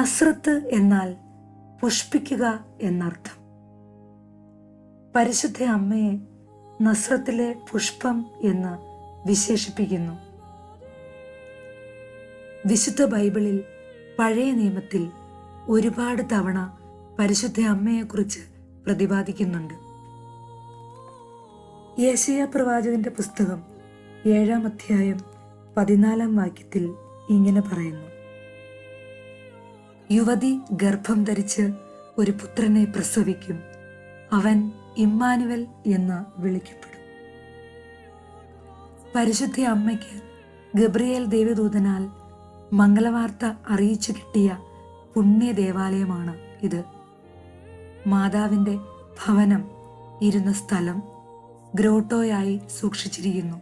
നസ്രത്ത് എന്നാൽ പുഷ്പിക്കുക എന്നർത്ഥം. പരിശുദ്ധ അമ്മയെ നസ്രത്തിലെ പുഷ്പം എന്ന് വിശേഷിപ്പിക്കുന്നു. വിശുദ്ധ ബൈബിളിൽ പഴയ നിയമത്തിൽ ഒരുപാട് തവണ പരിശുദ്ധ അമ്മയെക്കുറിച്ച് പ്രതിപാദിക്കുന്നുണ്ട്. യെശയ്യാ പ്രവാചകന്റെ പുസ്തകം 7-ാം അധ്യായം 14-ാം വാക്യത്തിൽ ഇങ്ങനെ പറയുന്നു: യുവതി ഗർഭം ധരിച്ച് ഒരു പുത്രനെ പ്രസവിക്കും, അവൻ ഇമ്മാനുവൽ എന്ന് വിളിക്കപ്പെടും. പരിശുദ്ധ അമ്മയ്ക്ക് ഗബ്രിയേൽ ദേവദൂതനാൽ മംഗളവാർത്ത അറിയിച്ചു കിട്ടിയ പുണ്യ ദേവാലയമാണ് ഇത്. മാതാവിന്റെ ഭവനം ഇരുന്ന സ്ഥലം ഗ്രോട്ടോയായി സൂക്ഷിച്ചിരിക്കുന്നു.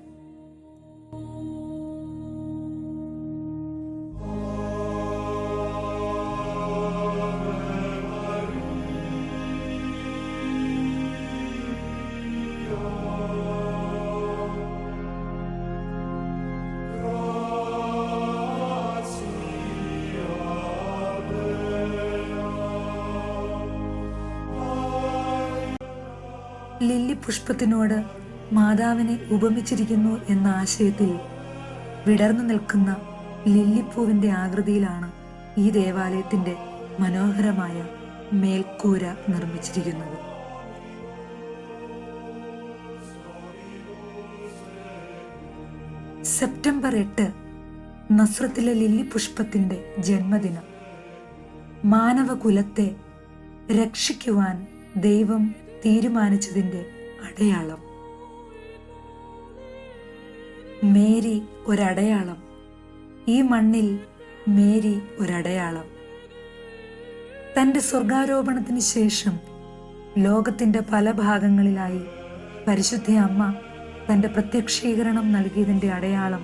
ലില്ലി പുഷ്പത്തിനോട് മാതാവിനെ ഉപമിച്ചിരിക്കുന്നു എന്ന ആശയത്തിൽ വിടർന്നു നിൽക്കുന്ന ലില്ലിപ്പൂവിന്റെ ആകൃതിയിലാണ് ഈ ദേവാലയത്തിന്റെ മനോഹരമായ മേൽക്കൂര നിർമ്മിച്ചിരിക്കുന്നത്. സെപ്റ്റംബർ 8 നസ്രത്തിലെ ലില്ലി പുഷ്പത്തിന്റെ ജന്മദിനം. മാനവകുലത്തെ രക്ഷിക്കുവാൻ ദൈവം തീരുമാനിച്ചതിന്റെ അടയാളം. മേരി ഒരടയാളം. ഈ മണ്ണിൽ മേരി ഒരടയാളം. തന്റെ സ്വർഗാരോപണത്തിന് ശേഷം ലോകത്തിന്റെ പല ഭാഗങ്ങളിലായി പരിശുദ്ധ അമ്മ തന്റെ പ്രത്യക്ഷീകരണം നൽകിയതിന്റെ അടയാളം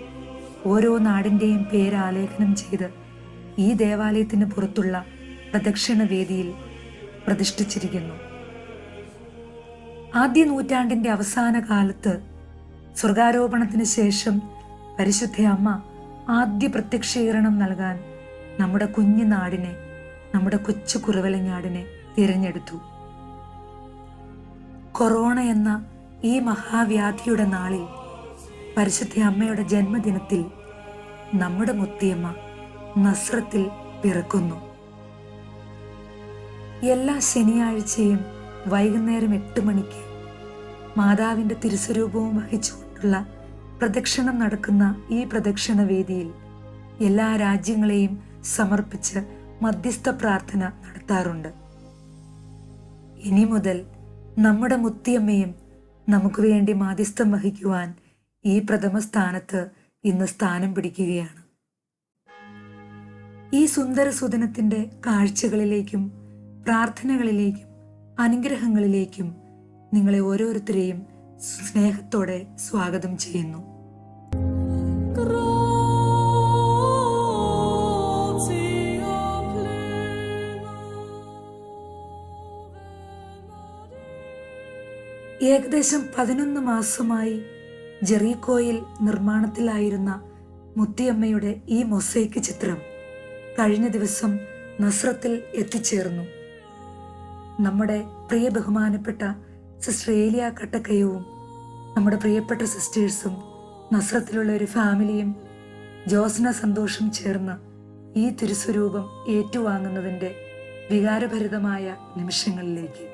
ഓരോ നാടിന്റെയും പേര് ആലേഖനം ചെയ്ത് ഈ ദേവാലയത്തിന് പുറത്തുള്ള പ്രദക്ഷിണ വേദിയിൽ പ്രതിഷ്ഠിച്ചിരിക്കുന്നു. ആദ്യ നൂറ്റാണ്ടിന്റെ അവസാന കാലത്ത് സ്വർഗാരോപണത്തിന് ശേഷം പരിശുദ്ധ അമ്മ ആദ്യ പ്രത്യക്ഷീകരണം നൽകാൻ നമ്മുടെ കുഞ്ഞു നാടിനെ, നമ്മുടെ കൊച്ചു കുറുവലങ്ങാടിനെ തിരഞ്ഞെടുത്തു. കൊറോണ എന്ന ഈ മഹാവ്യാധിയുടെ നാളിൽ പരിശുദ്ധ അമ്മയുടെ ജന്മദിനത്തിൽ നമ്മുടെ മുത്തിയമ്മ നസ്രത്തിൽ പിറക്കുന്നു. എല്ലാ ശനിയാഴ്ചയും വൈകുന്നേരം 8 മണിക്ക് മാതാവിന്റെ തിരുസ്വരൂപവും വഹിച്ചുകൊണ്ടുള്ള പ്രദക്ഷിണം നടക്കുന്ന ഈ പ്രദക്ഷിണ വേദിയിൽ എല്ലാ രാജ്യങ്ങളെയും സമർപ്പിച്ച് മധ്യസ്ഥ പ്രാർത്ഥന നടത്താറുണ്ട്. ഇനി മുതൽ നമ്മുടെ മുത്തിയമ്മയും നമുക്ക് വേണ്ടി മാധ്യസ്ഥം വഹിക്കുവാൻ ഈ പ്രഥമ സ്ഥാനത്ത് ഇന്ന് സ്ഥാനം പിടിക്കുകയാണ്. ഈ സുന്ദര സുദിനത്തിന്റെ കാഴ്ചകളിലേക്കും പ്രാർത്ഥനകളിലേക്കും അനുഗ്രഹങ്ങളിലേക്കും നിങ്ങളെ ഓരോരുത്തരെയും സ്നേഹത്തോടെ സ്വാഗതം ചെയ്യുന്നു. ഏകദേശം 11 മാസമായി ജെറീക്കോയിൽ നിർമ്മാണത്തിലായിരുന്ന മുത്തിയമ്മയുടെ ഈ മൊസൈക്ക് ചിത്രം കഴിഞ്ഞ ദിവസം നസ്രത്തിൽ എത്തിച്ചേർന്നു. നമ്മുടെ പ്രിയ ബഹുമാനപ്പെട്ട സിസ്റ്റർ ഏലിയ കട്ടക്കയവും നമ്മുടെ പ്രിയപ്പെട്ട സിസ്റ്റേഴ്സും നസ്രത്തിലുള്ള ഒരു ഫാമിലിയും ജോസ്ന സന്തോഷം ചേർന്ന് ഈ തിരുസ്വരൂപം ഏറ്റുവാങ്ങുന്നതിൻ്റെ വികാരഭരിതമായ നിമിഷങ്ങളിലേക്ക്.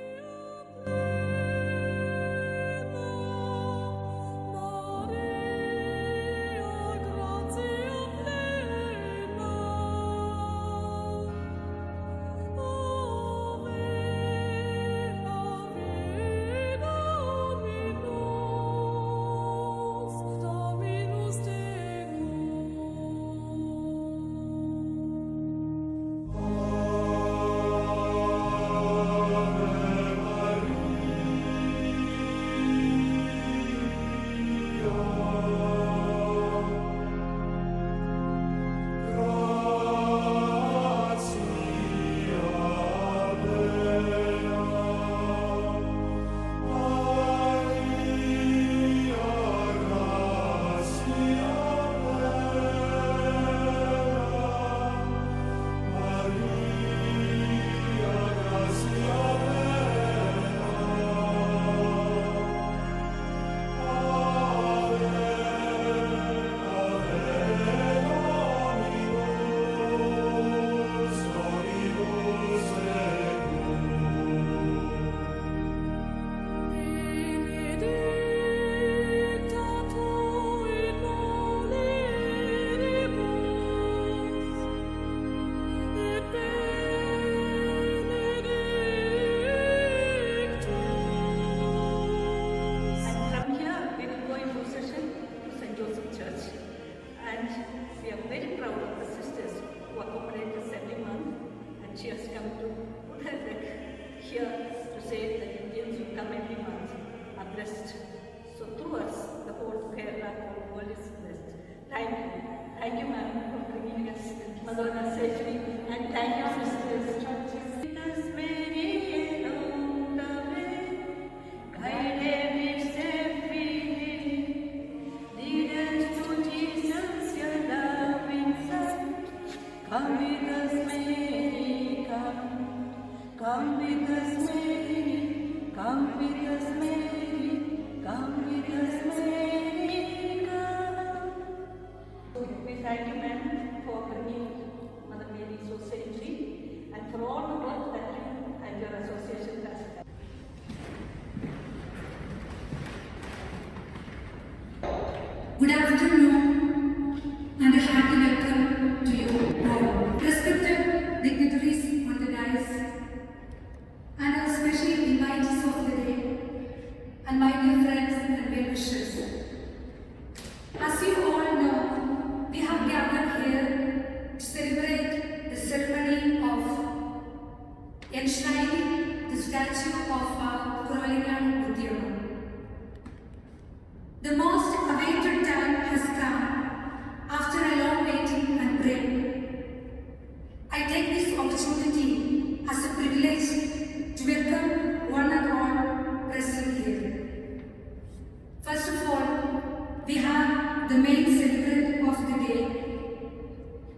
First of all, we have the main celebrant of the day,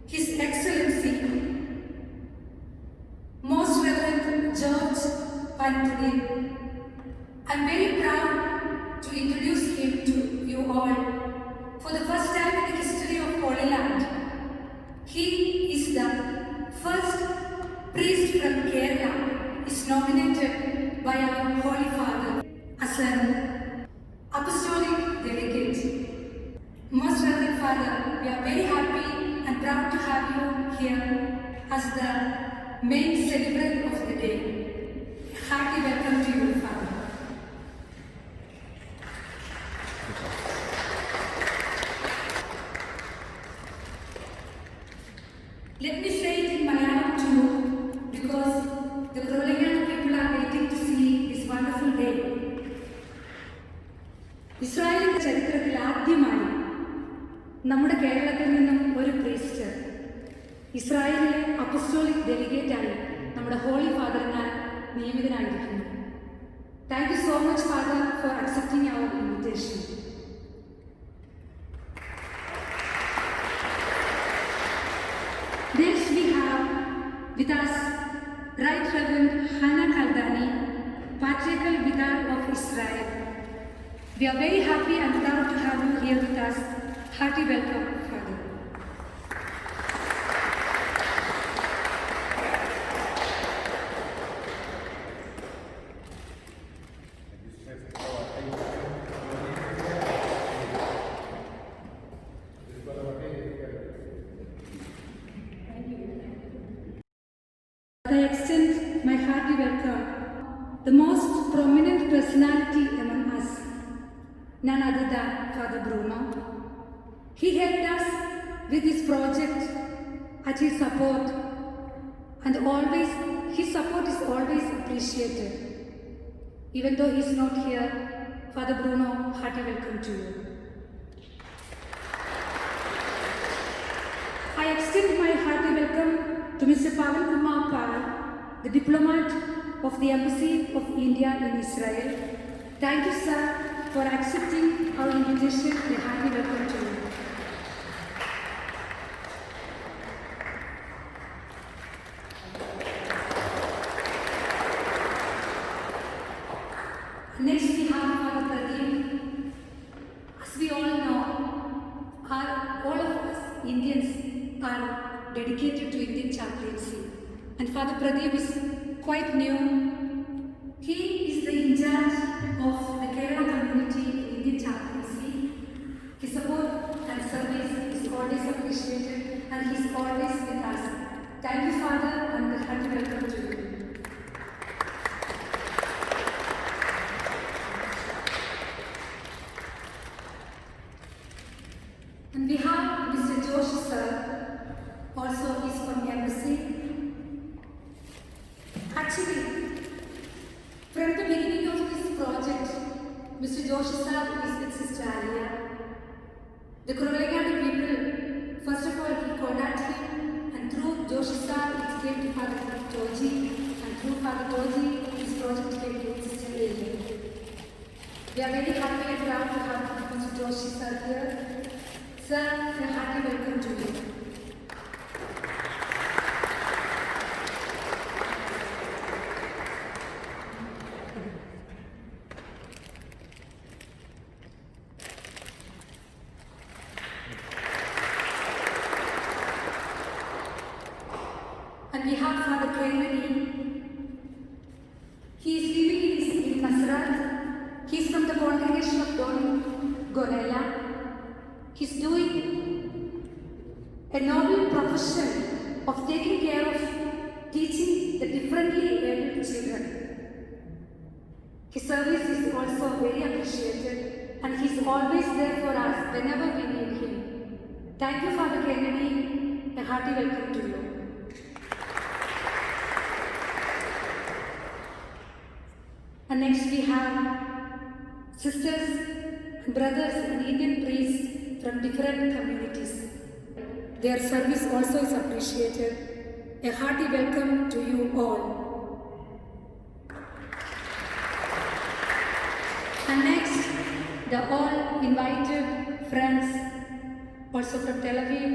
His Excellency, Most Reverend George Panthini. I'm very proud to introduce him to you all. For the first time in the history of Holy Land, he is the first priest from Kerala is nominated by our Holy Father as an apostolic delegate. Most Reverend Father, we are very happy and proud to have you here as the main celebrant of the day. Hearty welcome to you, Father. Let me say it in Malayalam too, because the Kerala people are waiting to see this wonderful day. ഇസ്രായേലിന്റെ ചരിത്രത്തിൽ ആദ്യമായി നമ്മുടെ കേരളത്തിൽ നിന്നും ഒരു priest ഇസ്രായേലിലെ apostolic ഡെലിഗേറ്റായി നമ്മുടെ ഹോളി ഫാദറിനാൽ നിയമിതനായിരിക്കുന്നു. Thank you so much father for accepting our invitation. Next we have with us Right Reverend Hannah Kaldani, Patriarchal Vicar of Israel. We are very happy and proud to have you here with us. Hearty welcome, Father. I extend my hearty welcome, the most prominent personality among us, none other than Father Bruno. He helped us with this project at his support, and always his support is always appreciated. Even though he is not here, Father Bruno, hearty welcome to you. I extend my hearty welcome to Mr. Pavan Kumar Pal, the diplomat of the Embassy of India in Israel. Thank you, sir, for accepting our invitation. A hearty welcome to you. Next, we have Father Pradeep. As we all know, all of us Indians are dedicated to Indian chaplaincy, and Father Pradeep is quite new. He is the in charge of the Kerala community in Indian chaplaincy. His support and service is always appreciated, and he is always with us. Thank you, Father, and a hearty welcome to you. And we have Mr. Joshi sir, also is from the Embassy. Actually, from the beginning of this project, Mr. Joshi sir is with Sister Alia. The Kuruvayakadu people, first of all, he contacted him, and through Joshi sir, it came to Father Toji, and through Father Toji, this project came to Sister Alia. We are very happy and proud to have Mr. Joshi sir here. Sir, a hearty welcome to you. And we have Father Kennedy. He is living in Nasrat. He is from the congregation of Don Gorella. He is doing a noble profession of taking care of teaching the differently abled children. His service is also very appreciated, and he is always there for us whenever we need him. Thank you, Father Kennedy. A hearty welcome to you. And next we have sisters and brothers and Indian priests from different communities. Their service also is appreciated. A hearty welcome to you all. And next, the all invited friends, also from Tel Aviv,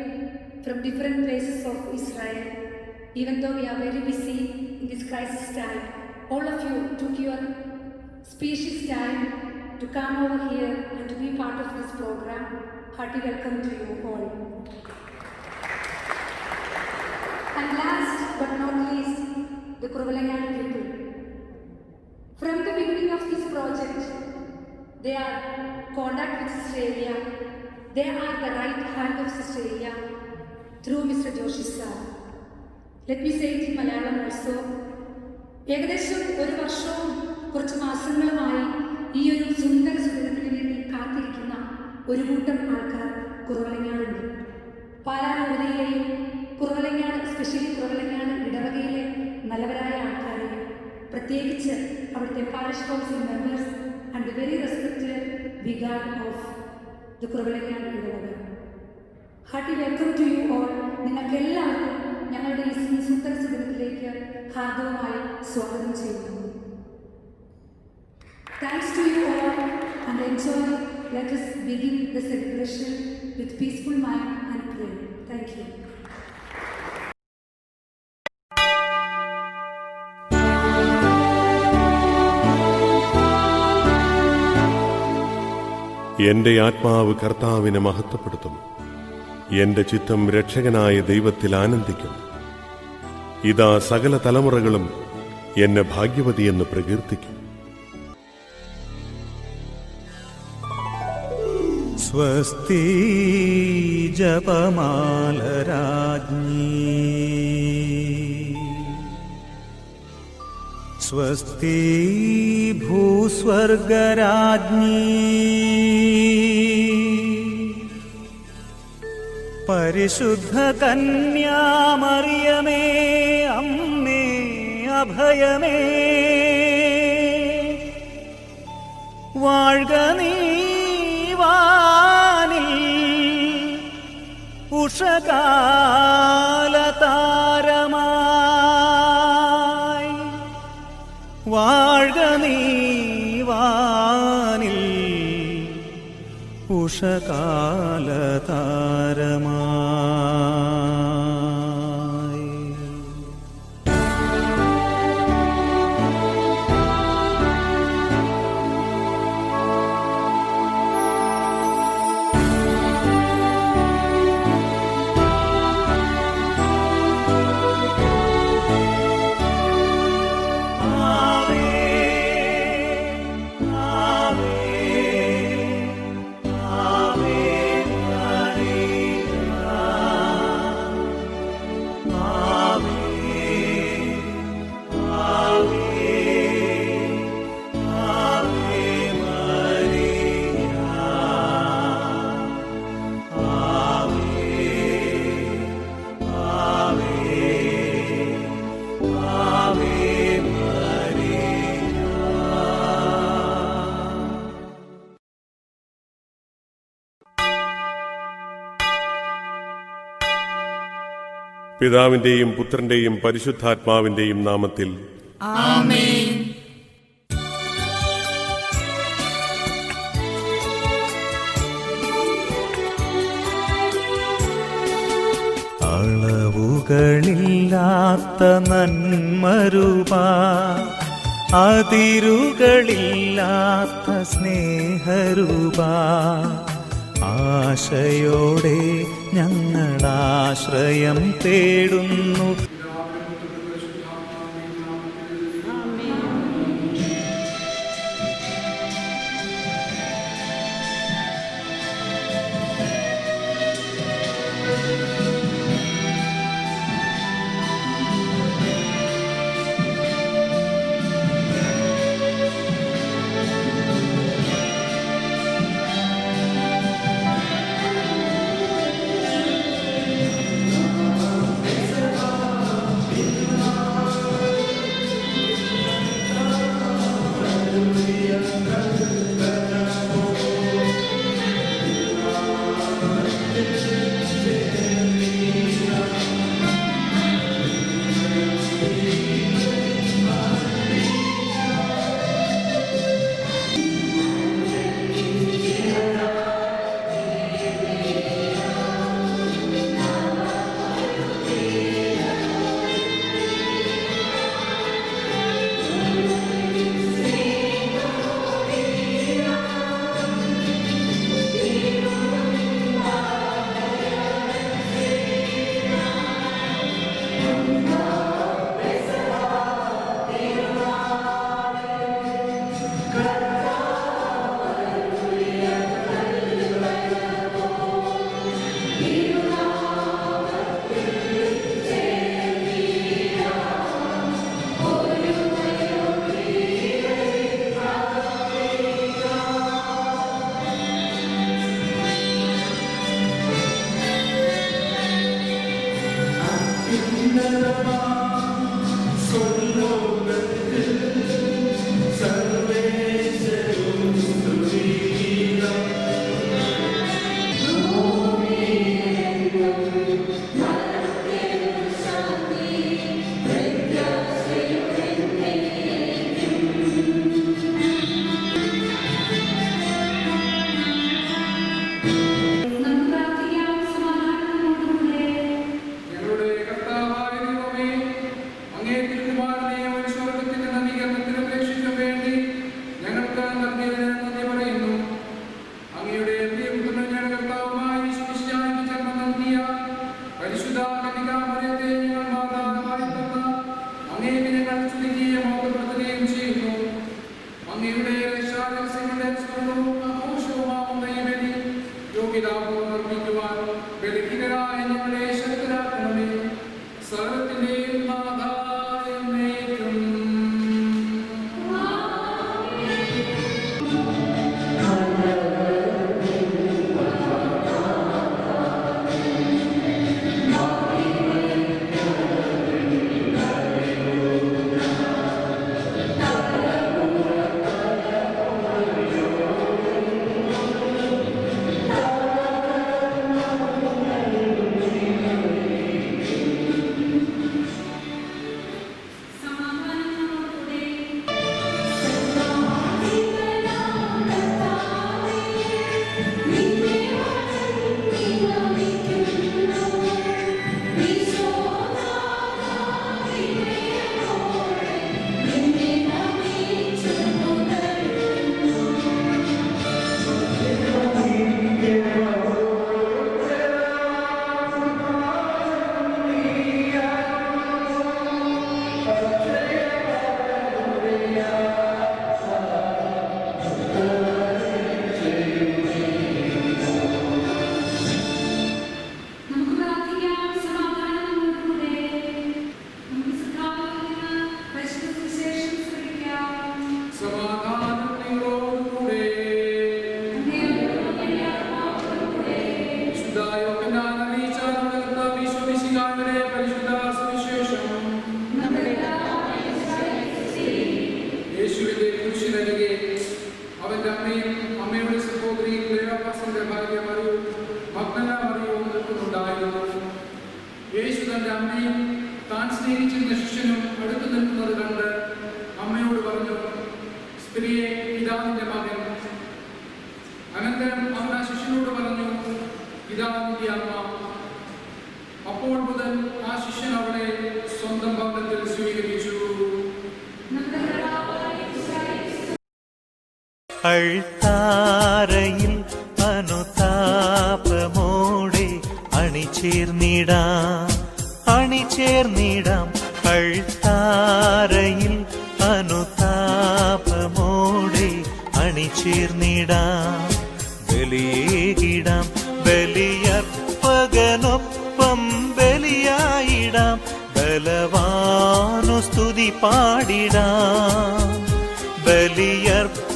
from different places of Israel. Even though we are very busy in this crisis time, all of you took your spacious time to come over here and to be part of this program. Hearty welcome to you all. And last but not least, the Kuruvalayanad people. From the beginning of this project, they are contact with Sister Elia. They are the right hand of Sister Elia through Mr. Joshi sir. Let me say it in Malayalam also. ഏകദേശം ഒരു വർഷവും കുറച്ച് മാസങ്ങളുമായി ഈ ഒരു സുന്ദര സുദിനത്തിന് വേണ്ടി കാത്തിരിക്കുന്ന ഒരു കൂട്ടം ആൾക്കാർ കുറവലങ്ങാടുണ്ട്. പാലാരൂപതയിലെയും കുറവലങ്ങാട്, സ്പെഷ്യലി കുറവലങ്ങാട് ഇടവകയിലെ നല്ലവരായ ആൾക്കാരെയും പ്രത്യേകിച്ച് അവിടുത്തെ parish council members and the very respected vicar of the Kuravilangad ഇടവക. Hearty welcome to you all. നിങ്ങൾക്ക് എല്ലാവർക്കും ഞങ്ങളുടെ ഈ സുന്ദര സുദിനത്തിലേക്ക് ഹാർദവമായി സ്വാഗതം ചെയ്യുന്നു. Thanks to you all and enjoy. Let us begin the celebration with peaceful mind and pray. Thank you. എന്റെ ആത്മാവ് കർത്താവിനെ മഹത്വപ്പെടുത്തും. എന്റെ ചിത്തം രക്ഷകനായ ദൈവത്തിൽ ആനന്ദിക്കും. ഇതാ സകല തലമുറകളും എന്നെ ഭാഗ്യവതിയെന്ന് പ്രകീർത്തിക്കും. സ്വസ്തി ജപമാലരാജ്ഞി, സ്വസ്തി ഭൂസ്വർഗരാജ്ഞി, പരിശുദ്ധ കന്യാമറിയമേ അമ്മേ അഭയമേ, വാഴ്ക നീ വാനിൽ ഉഷകാലതാരമായി, വാഴ്ക നീ വാനിൽ ഉഷകാലതാരമായി. പിതാവിന്റെയും പുത്രന്റെയും പരിശുദ്ധാത്മാവിന്റെയും നാമത്തിൽ ആമേൻ. അളവുകളില്ലാത്ത നന്മരൂപ, അതിരുകളില്ലാത്ത സ്നേഹരൂപ, ആശയോടെ ഞങ്ങളാശ്രയം തേടുന്നു. തന്റെ അമ്മയും അമ്മയുടെ സഹോദരി ക്ലെയോപാസിന്റെ ഭാര്യ മറിയവും മഗ്ദല മറിയവും നിൽക്കുന്നുണ്ടായിരുന്നു. യേശു തന്റെ അമ്മയും താൻ സ്നേഹിച്ചിരുന്ന ശിഷ്യനും അടുത്തു നിൽക്കുന്നത് കണ്ട് അമ്മയോട് പറഞ്ഞു, സ്ത്രീയെ, ഇതാ നിന്റെ മകൻ. അനന്തരം അവൻ ആ ശിഷ്യനോട് പറഞ്ഞു, ഇതാ നിന്റെ അമ്മ. അപ്പോൾ മുതൽ ആ ശിഷ്യൻ അവളെ സ്വന്തം ഭവനത്തിൽ സ്വീകരിച്ചു. അൾത്താരയിൽ അനുതാപമോടെ അണിചേർന്നിടാം അൾത്താരയിൽ അനുതാപമോടെ അണിചേർന്നിടാം ബലിയേകിടാം ബലിയർപ്പകനൊപ്പം ബലിയായിടാം ബലവാനു സ്തുതി പാടിടാം ബലിയർപ്പകനൊപ്പം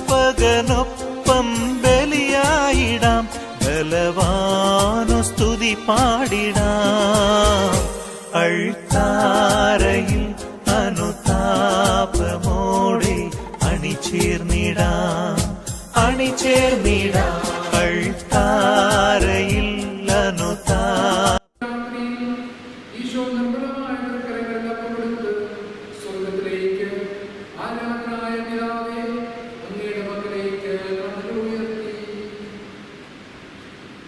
ബലിയായിടാം ബലവാനു സ്തുതി പാടിടാം അൾത്താരയിൽ അനുതാപമോടെ അണിചേർന്നിടാം അൾത്താരയിൽ അനുതാപ. ഈശോ നിർമ്മലമായ കരങ്ങളിൽ അപ്പമെടുത്ത് സ്വർഗ്ഗത്തിലേക്ക് ആരാധനായ പിതാവേ, അങ്ങയുടെ മക്കളിലേക്ക് കണ്ണുകൾ ഉയർത്തി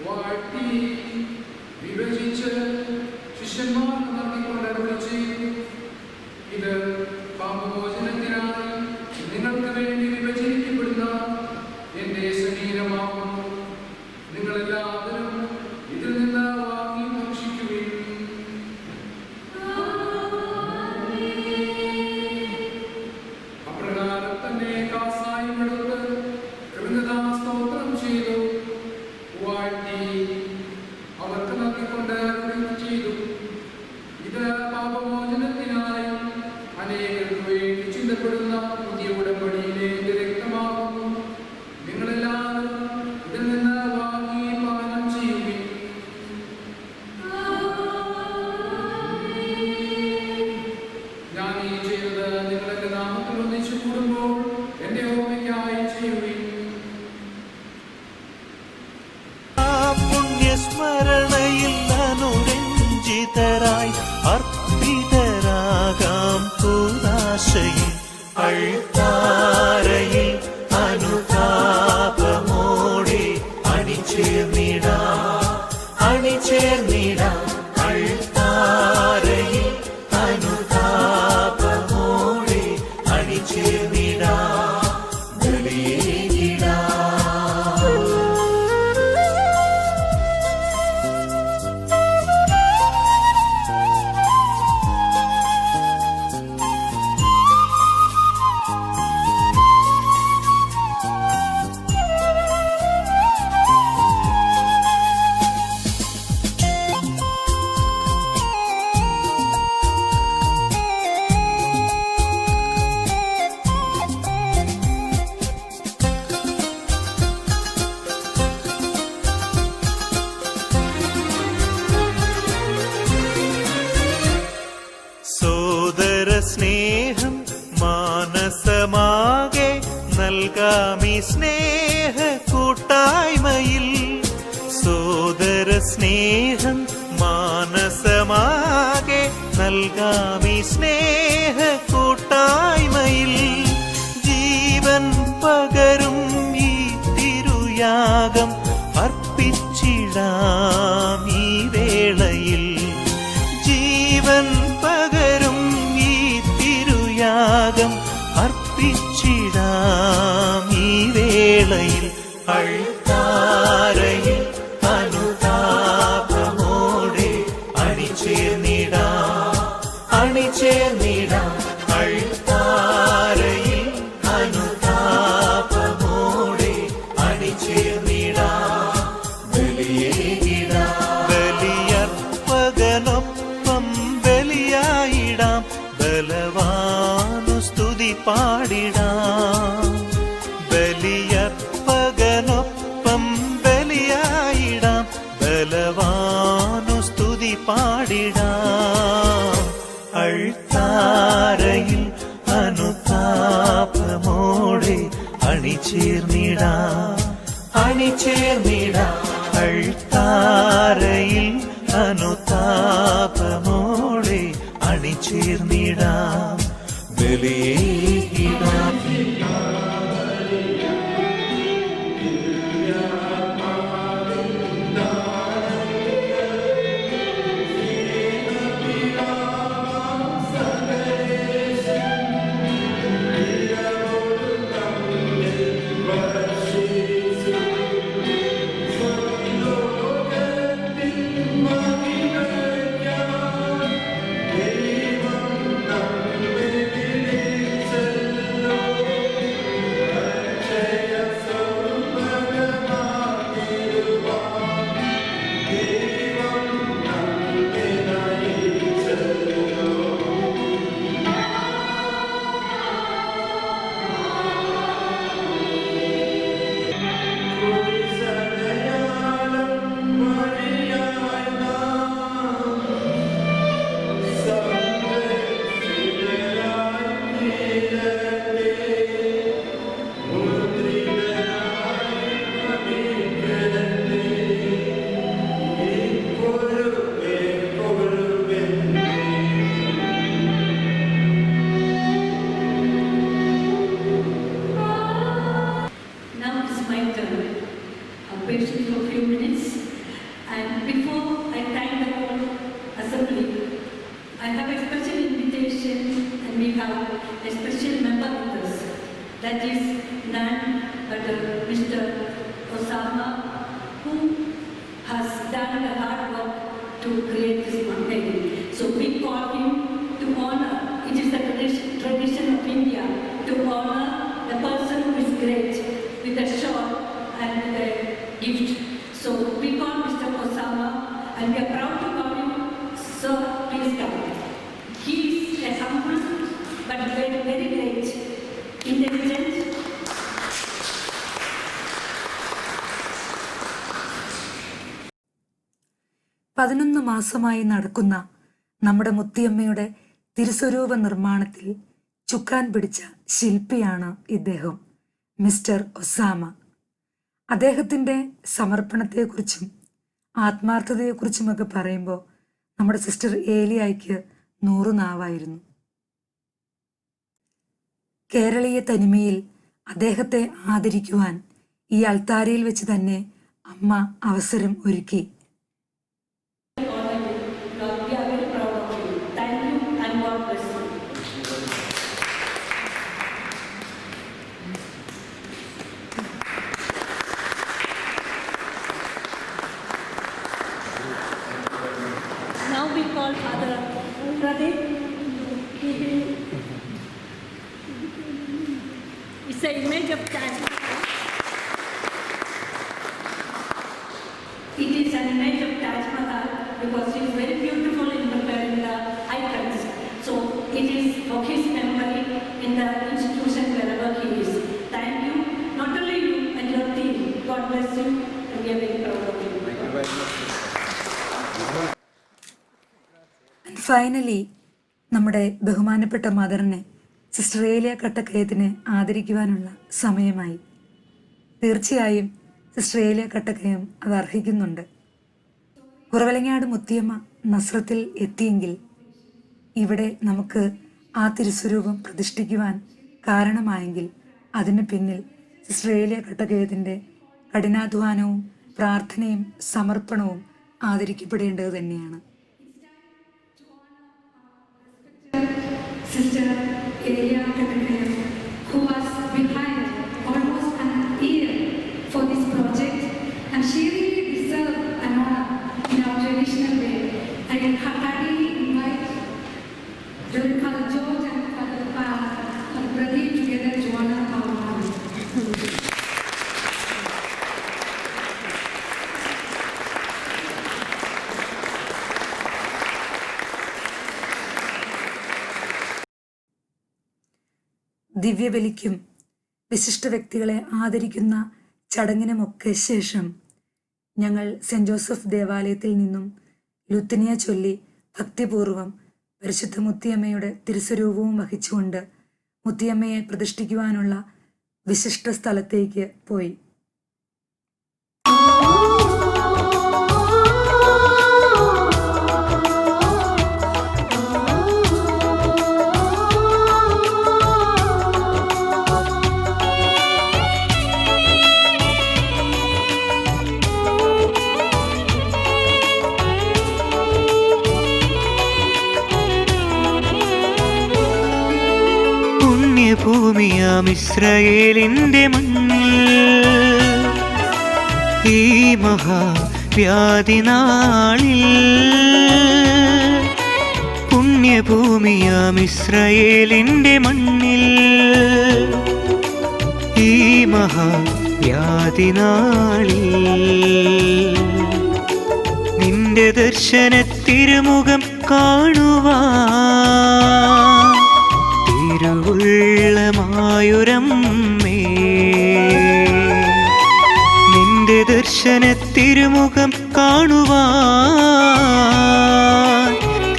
വാഴ്ത്തി വിഭജിച്ച് ശിഷ്യന്മാർക്ക് നൽകിക്കൊണ്ട് അരുളി ചെയ്തു, ഇത് പാപമോചനത്തിനായി നിങ്ങൾക്ക് വേണ്ടി വിഭജിക്കപ്പെടുന്ന എന്റെ ശരീരമാകുന്നു. നിങ്ങളെല്ലാവരും ഇതിൽ നിന്ന് വാങ്ങി ഭക്ഷിക്കുവിൻ. അപ്രകാരം തന്നെ കാസായും എടുത്ത് കൃതജ്ഞതാസ്തോത്രം ചെയ്തു വാഴ്ത്തി അവർക്ക് നൽകിക്കൊണ്ട് അരുളി ചെയ്തു, ഇത് പാപമോചനത്തിനായി അനേകർക്ക് വേണ്ടി ചിന്തപ്പെടുന്ന പുതിയ ഉടമ്പടിയിലെ എന്റെ രക്തമാകുന്നു. നിങ്ങളെല്ലാവരും ഇതിൽ നിന്ന് വാങ്ങി പാനം ചെയ്യുവിൻ. ഞാൻ ഈ ചെയ്തത് നിങ്ങൾ എന്റെ നാമത്തിൽ ഒന്നിച്ചു കൂടുമ്പോൾ എന്റെ ഓർമ്മയ്ക്കായി ചെയ്യുവിൻ. പുണ്യസ്മരണയിൽ അനുരഞ്ജിതരായി അർപ്പിതരാകാം കൂദാശയിൽ അൾത്താരയിൽ അനുതാപമോടെ അണിചേർന്നിടാം അൾത്താരയിൽ അനുതാപമോടെ അണിചേർന്നിടാം ബലിയേകിടാം. സോദര സ്നേഹം മാനസമാകെ നൽകാമി സ്നേഹ കൂട്ടായ്മയിൽ സോദര സ്നേഹം മാനസമാകെ നൽകാമി സ്നേഹ കൂട്ടായ്മയിൽ ജീവൻ പകരും ഈ തിരുയാഗം അർപ്പിച്ചിടാം ഈ വേളയിൽ ജീവൻ പകരും ഈ തിരുയാഗം അർപ്പിച്ചിടാം ഈ വേളയിൽ അൾത്താരയിൽ അനുതാപമോടെ അണിചേർന്നിടാം അൾത്താരയിൽ അനുതാപമോടെ അണിചേർന്നിടാം ബലിയർപ്പകനൊപ്പം ബലിയായിടാം ബലവാനു സ്തുതി പാടിടാം ബലിയർപ്പകനൊപ്പം അണിചേർന്നിടാം അൾത്താരയിൽ അനുതാപമോടെ അണിചേർന്നിടാം ബലിയേകിടാം. Now it's my turn. I'm patient for a few minutes. And before I thank the whole assembly, I have a special invitation and we have a special member with us. That is none but Mr. Osama, who has done the hard work to create this mountain. So we call him to honor. It is the tradition of India to honor the person who is great with a shawl and with a gift. So we call Mr. Osama and we are proud to call him, Sir, please come. He is a humble but very, very great, intelligent. പതിനൊന്ന് മാസമായി നടക്കുന്ന നമ്മുടെ മുത്തിയമ്മയുടെ തിരുസ്വരൂപ നിർമ്മാണത്തിൽ ചുക്കാൻ പിടിച്ച ശില്പിയാണ് ഇദ്ദേഹം, mister Osama. അദ്ദേഹത്തിൻ്റെ സമർപ്പണത്തെക്കുറിച്ചും ആത്മാർത്ഥതയെക്കുറിച്ചുമൊക്കെ പറയുമ്പോൾ നമ്മുടെ സിസ്റ്റർ ഏലിയായ്ക്ക് 100 നാവായിരുന്നു. കേരളീയ തനിമയിൽ അദ്ദേഹത്തെ ആദരിക്കുവാൻ ഈ അൾത്താരയിൽ വെച്ച് തന്നെ അമ്മ അവസരം ഒരുക്കി. Now we call Father Pradeep. It's an image of Taj Mahal. It is an image of Taj Mahal because he is very beautiful in preparing the icons. So it is for his memory in the institution wherever he is. Thank you, not only you and your team. God bless you and we are very proud of you. Finally നമ്മുടെ ബഹുമാനപ്പെട്ട മദറിനെ, sister ഏലിയ കട്ടക്കയത്തിനെ ആദരിക്കുവാനുള്ള സമയമായി. തീർച്ചയായും sister ഏലിയ കട്ടക്കയം അത് അർഹിക്കുന്നുണ്ട്. കുറവലങ്ങാട് മുത്തിയമ്മ നസ്രത്തിൽ എത്തിയെങ്കിൽ ഇവിടെ നമുക്ക് ആ തിരുസ്വരൂപം പ്രതിഷ്ഠിക്കുവാൻ കാരണമായെങ്കിൽ അതിന് പിന്നിൽ സിസ്റ്റർ ഏലിയ കട്ടക്കയത്തിൻ്റെ കഠിനാധ്വാനവും പ്രാർത്ഥനയും സമർപ്പണവും ആദരിക്കപ്പെടേണ്ടത് തന്നെയാണ്. Sister Elia Katakaya, who was behind almost an year for this project, and she really deserves an honor in our traditional way. I can heartily invite Father George and Father Pradeep together to honor our mother. ദിവ്യബലിക്കും വിശിഷ്ട വ്യക്തികളെ ആദരിക്കുന്ന ചടങ്ങിനുമൊക്കെ ശേഷം ഞങ്ങൾ cent Joseph ദേവാലയത്തിൽ നിന്നും ലുത്തിനിയ ചൊല്ലി ഭക്തിപൂർവം പരിശുദ്ധ മുത്തിയമ്മയുടെ തിരുസ്വരൂപവും വഹിച്ചുകൊണ്ട് മുത്തിയമ്മയെ പ്രതിഷ്ഠിക്കുവാനുള്ള വിശിഷ്ട സ്ഥലത്തേക്ക് പോയി. പുണ്യഭൂമിയാം ഇസ്രായേലിന്റെ മണ്ണിൽ ഈ മഹാവ്യാധി നാളിൽ, പുണ്യഭൂമിയാം ഇസ്രായേലിന്റെ മണ്ണിൽ ഈ മഹാവ്യാധി നാളിൽ നിന്റെ ദർശനത്തിരുമുഖം കാണുവാൻ തിരുവുള്ളമായൊരമ്മേ, നിന്റെ ദർശനത്തിരുമുഖം കാണുവാൻ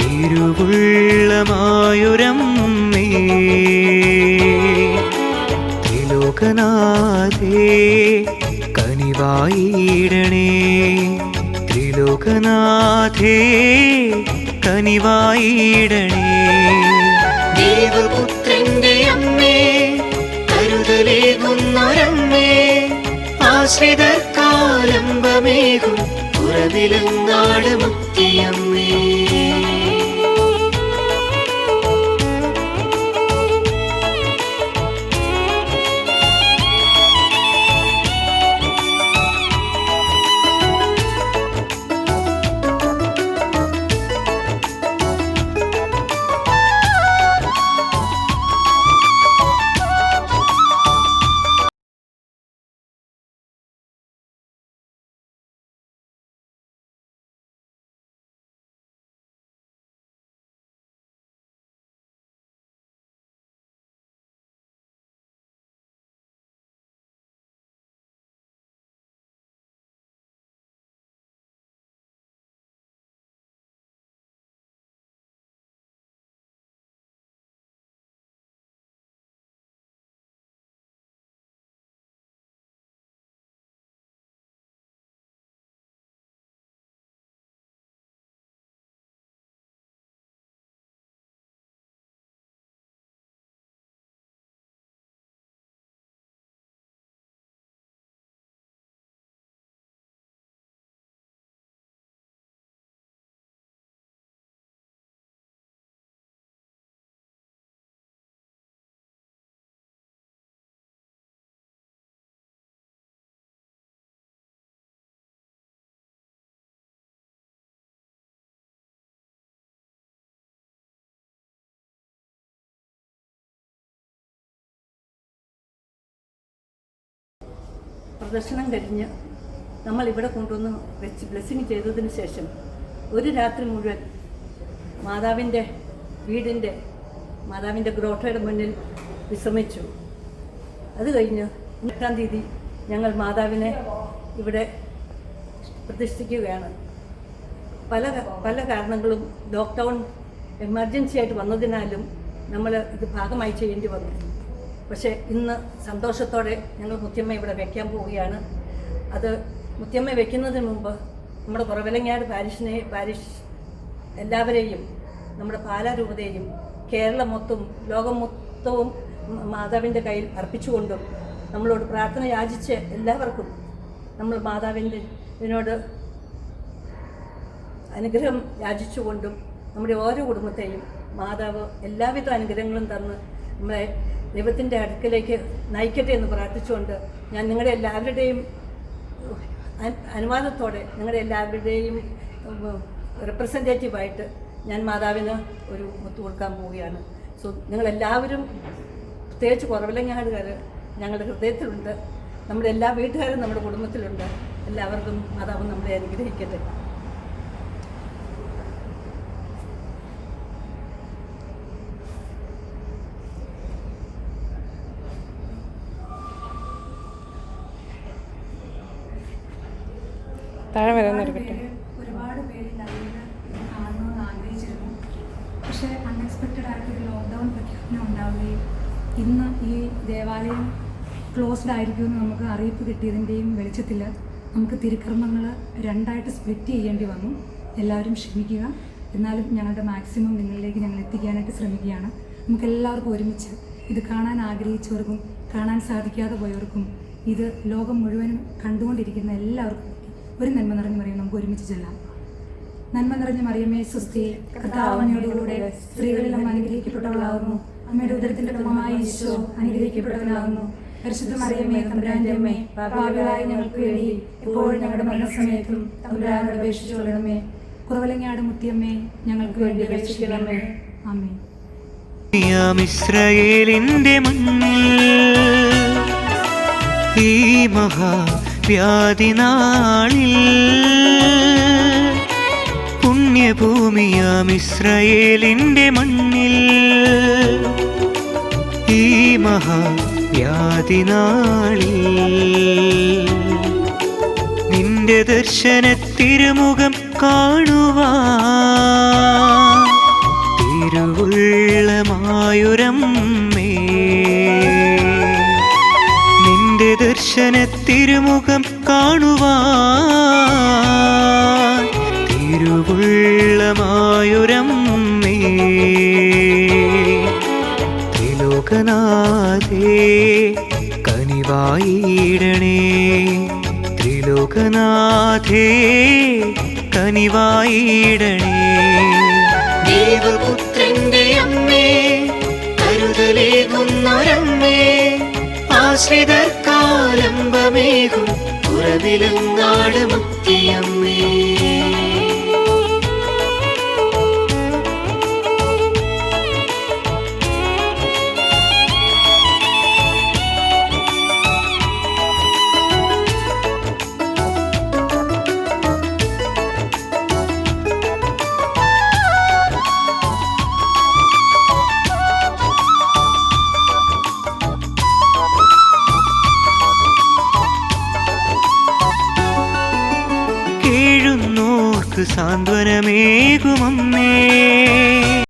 തിരുവുള്ളമായൊരമ്മേ, ത്രിലോകനാഥേ കനിവായിടണേ, ത്രിലോകനാഥേ കനിവായിടണേ. ദേവപുത്രന്റെ അമ്മേ, കരുതലേകുന്നൊരമ്മേ, ആശ്രിതർക്കാലംബമേകും ഉറവിലങ്ങാട് മുക്തിയമ്മേ. പ്രദർശനം കഴിഞ്ഞ് നമ്മളിവിടെ കൊണ്ടുവന്ന് വെച്ച് ബ്ലെസ്സിങ് ചെയ്തതിന് ശേഷം ഒരു രാത്രി മുഴുവൻ മാതാവിൻ്റെ വീടിൻ്റെ മാതാവിൻ്റെ ഗ്രോട്ടോയുടെ മുന്നിൽ വിശ്രമിച്ചു. അത് കഴിഞ്ഞ് 8-ാം തീയതി ഞങ്ങൾ മാതാവിനെ ഇവിടെ പ്രതിഷ്ഠിക്കുകയാണ്. പല കാരണങ്ങളും ലോക്ക്ഡൗൺ എമർജൻസി ആയിട്ട് വന്നതിനാലും നമ്മൾ ഇത് ഭാഗമായി ചെയ്യേണ്ടി വന്നു. പക്ഷേ ഇന്ന് സന്തോഷത്തോടെ ഞങ്ങൾ മുത്തിയമ്മ ഇവിടെ വയ്ക്കാൻ പോവുകയാണ്. അത് മുത്തിയമ്മ വയ്ക്കുന്നതിന് മുമ്പ് നമ്മുടെ കുറവിലങ്ങാട് പാരിഷ് എല്ലാവരെയും, നമ്മുടെ പാലാരൂപതയെയും കേരളം മൊത്തവും ലോകം മൊത്തവും മാതാവിൻ്റെ കയ്യിൽ അർപ്പിച്ചുകൊണ്ടും നമ്മളോട് പ്രാർത്ഥന യാചിച്ച് എല്ലാവർക്കും നമ്മൾ മാതാവിനോട് അനുഗ്രഹം യാചിച്ചുകൊണ്ടും നമ്മുടെ ഓരോ കുടുംബത്തെയും മാതാവ് എല്ലാവിധ അനുഗ്രഹങ്ങളും തന്ന് നമ്മളെ ദൈവത്തിൻ്റെ അടുക്കലേക്ക് നയിക്കട്ടെ എന്ന് പ്രാർത്ഥിച്ചുകൊണ്ട് ഞാൻ നിങ്ങളുടെ എല്ലാവരുടെയും അനുവാദത്തോടെ നിങ്ങളുടെ എല്ലാവരുടെയും റെപ്രസെൻറ്റേറ്റീവായിട്ട് ഞാൻ മാതാവിന് ഒരു മുത്ത് കൊടുക്കാൻ പോവുകയാണ്. സോ നിങ്ങളെല്ലാവരും, പ്രത്യേകിച്ച് കുറവിലങ്ങാടുകാർ ഞങ്ങളുടെ ഹൃദയത്തിലുണ്ട്, നമ്മുടെ എല്ലാ വീട്ടുകാരും നമ്മുടെ കുടുംബത്തിലുണ്ട്. എല്ലാവർക്കും മാതാവ് നമ്മളെ അനുഗ്രഹിക്കട്ടെ. ഒരുപാട് പേര് ലൈവില് കാണണമെന്ന് ആഗ്രഹിച്ചിരുന്നു. പക്ഷേ അൺഎക്സ്പെക്റ്റഡ് ആയിട്ടൊരു ലോക്ക്ഡൗൺ പ്രഖ്യാപനം ഉണ്ടാവുകയും ഇന്ന് ഈ ദേവാലയം ക്ലോസ്ഡ് ആയിരിക്കുമെന്ന് നമുക്ക് അറിയിപ്പ് കിട്ടിയതിൻ്റെയും വെളിച്ചത്തിൽ നമുക്ക് തിരുക്കർമ്മങ്ങൾ രണ്ടായിട്ട് സ്പ്ലിറ്റ് ചെയ്യേണ്ടി വന്നു. എല്ലാവരും ക്ഷമിക്കുക. എന്നാലും ഞങ്ങളുടെ മാക്സിമം നിങ്ങളിലേക്ക് ഞങ്ങൾ എത്തിക്കാനായിട്ട് ശ്രമിക്കുകയാണ്. നമുക്കെല്ലാവർക്കും ഒരുമിച്ച് ഇത് കാണാൻ ആഗ്രഹിച്ചവർക്കും കാണാൻ സാധിക്കാതെ പോയവർക്കും ഇത് ലോകം മുഴുവനും കണ്ടുകൊണ്ടിരിക്കുന്ന എല്ലാവർക്കും ഒരു നന്മ നിറഞ്ഞ മറിയം നമുക്ക് ഒരുമിച്ച് ചെല്ലാം. നന്മ നിറഞ്ഞ മറിയമേ സ്വസ്തി, കർത്താവ് അങ്ങയോടുകൂടെ സ്ത്രീകളെല്ലാം അനുഗ്രഹിക്കപ്പെട്ടവളാകുന്നു. അമ്മയുടെ ഉദരത്തിന്റെ ഫലമായ ഈശോ അനുഗ്രഹിക്കപ്പെട്ടവനാകുന്നു. പരിശുദ്ധ മറിയമേ തമ്പുരാന്റെ അമ്മേ, പാപികളായ ഞങ്ങൾക്ക് വേണ്ടി എപ്പോഴും ഞങ്ങളുടെ മരണസമയത്തും തമ്പുരാനോട് അപേക്ഷിച്ചുകൊള്ളണമേ. കുറവലങ്ങാട് മുത്തിയമ്മേ, ഞങ്ങൾക്ക് വേണ്ടി അപേക്ഷിക്കണമേ. ആമേൻ. ഇസ്രായേലിന്റെ മണ്ണിൽ ഈ മഹാവ്യാധി നാളിൽ പുണ്യഭൂമിയാം ഇസ്രായേലിന്റെ മണ്ണിൽ ഈ മഹാവ്യാധി നാളിൽ നിന്റെ ദർശനത്തിരുമുഖം കാണുവാൻ തിരുവുള്ളമായൊരമ്മേ, നിന്റെ ദർശനത്തിരുമുഖം കാണുവാൻ തിരുവുള്ളമായൊരമ്മേ, ത്രിലോകനാഥേ കനിവായിടണേ, ത്രിലോകനാഥേ കനിവായിടണേ. ദേവപുത്രന്റെ അമ്മേ, കരുതലേകുന്നൊരമ്മേ, ആശ്രിതർക്കാലംബമേകും ഉറവിലങ്ങാട് മുക്തിയമ്മേ. സാന്ത്വനമേകുമമ്മേ,